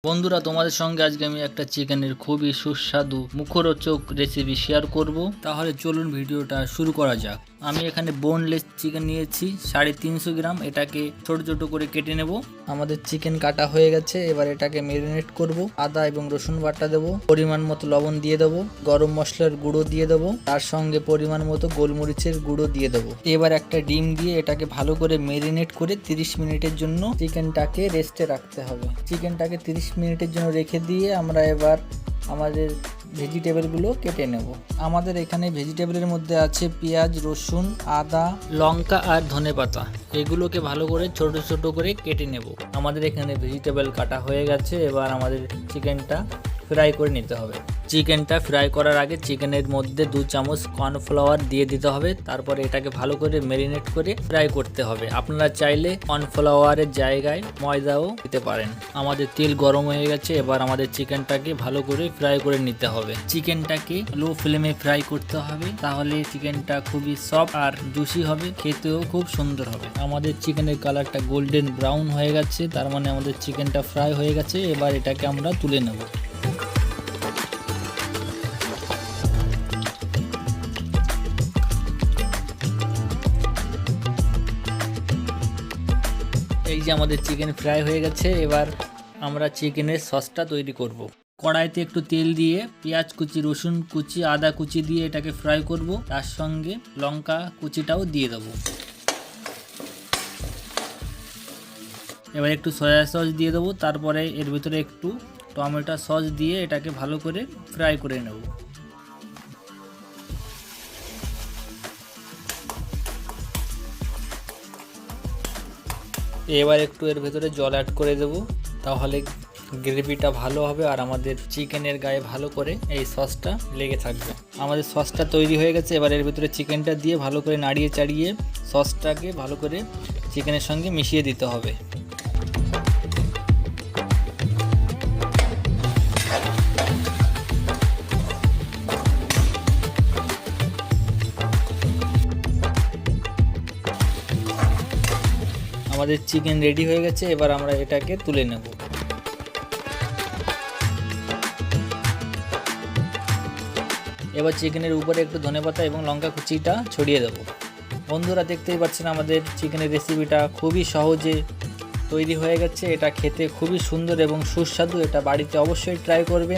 বন্ধুরা, তোমাদের সঙ্গে আজকে আমি একটা চিকেনের খুবই সুস্বাদু মুখরোচক রেসিপি শেয়ার করব। তাহলে চলুন ভিডিওটা শুরু করা যাক। আমি এখানে বোনলেস চিকেন নিয়েছি 350 গ্রাম। এটাকে ছোট ছোট করে কেটে নেব। আমাদের চিকেন কাটা হয়ে গেছে, এবার এটাকে ম্যারিনেট করব। আদা এবং রসুন বাটা দেবো, পরিমাণ মতো লবণ দিয়ে দেবো, গরম মশলার গুঁড়ো দিয়ে দেবো, তার সঙ্গে পরিমাণ মতো গোলমরিচের গুঁড়ো দিয়ে দেবো। এবার একটা ডিম দিয়ে এটাকে ভালো করে ম্যারিনেট করে 30 মিনিটের জন্য চিকেনটাকে রেস্টে রাখতে হবে। চিকেনটাকে 30 মিনিটের জন্য রেখে দিয়ে আমরা এবার আমাদের ভেজিটেবলগুলো কেটে নেব। আমাদের এখানে ভেজিটেবলের মধ্যে আছে পেঁয়াজ, রসুন, আদা, লঙ্কা আর ধনেপাতা। এগুলোকে ভালো করে ছোট ছোট করে কেটে নেব। আমাদের এখানে ভেজিটেবল কাটা হয়ে গেছে, এবার আমাদের চিকেনটা ফ্রাই করে নিতে হবে। চিকেনটা ফ্রাই করার আগে চিকেনের মধ্যে 2 চামচ কর্নফ্লাওয়ার দিয়ে দিতে হবে। তারপরে এটাকে ভালো করে ম্যারিনেট করে ফ্রাই করতে হবে। আপনারা চাইলে কর্নফ্লাওয়ারের জায়গায় ময়দাও দিতে পারেন। আমাদের তেল গরম হয়ে গেছে, এবার আমাদের চিকেনটাকে ভালো করে ফ্রাই করে নিতে হবে। চিকেনটাকে লো ফ্লেমে ফ্রাই করতে হবে, তাহলে চিকেনটা খুবই সফট আর জুসি হবে, খেতেও খুব সুন্দর হবে। আমাদের চিকেনের কালারটা গোল্ডেন ব্রাউন হয়ে গেছে, তার মানে আমাদের চিকেনটা ফ্রাই হয়ে গেছে। এবার এটাকে আমরা তুলে নেব। এই যে আমাদের চিকেন ফ্রাই হয়ে গেছে, এবার আমরা চিকেনের সসটা তৈরি করব। কড়াইতে একটু তেল দিয়ে পেঁয়াজ কুচি, রসুন কুচি, আদা কুচি দিয়ে এটাকে ফ্রাই করব। তার সঙ্গে লঙ্কা কুচিটাও দিয়ে দেবো। এবার একটু সয়া সস দিয়ে দেবো। তারপরে এর ভিতরে একটু টমেটো সস দিয়ে এটাকে ভালো করে ফ্রাই করে নেব। এবার একটু এর ভেতরে জল অ্যাড করে দেব, তাহলে গ্রেভিটা ভালো হবে আর আমাদের চিকেনের গায়ে ভালো করে এই সসটা লেগে থাকবে। আমাদের সসটা তৈরি হয়ে গেছে, এবার এর ভিতরে চিকেনটা দিয়ে ভালো করে নাড়িয়ে চাড়িয়ে সসটাকে ভালো করে চিকেনের সঙ্গে মিশিয়ে দিতে হবে। আমাদের চিকেন রেডি হয়ে গেছে, এবার আমরা এটাকে তুলে নেব। এবার চিকেনের উপরে একটু ধনেপাতা এবং লঙ্কা কুচিটা ছড়িয়ে দেব। বন্ধুরা, দেখতেই পাচ্ছেন আমাদের চিকেনের রেসিপিটা খুবই সহজে তৈরি হয়ে গেছে। এটা খেতে খুবই সুন্দর এবং সুস্বাদু। এটা বাড়িতে অবশ্যই ট্রাই করবেন।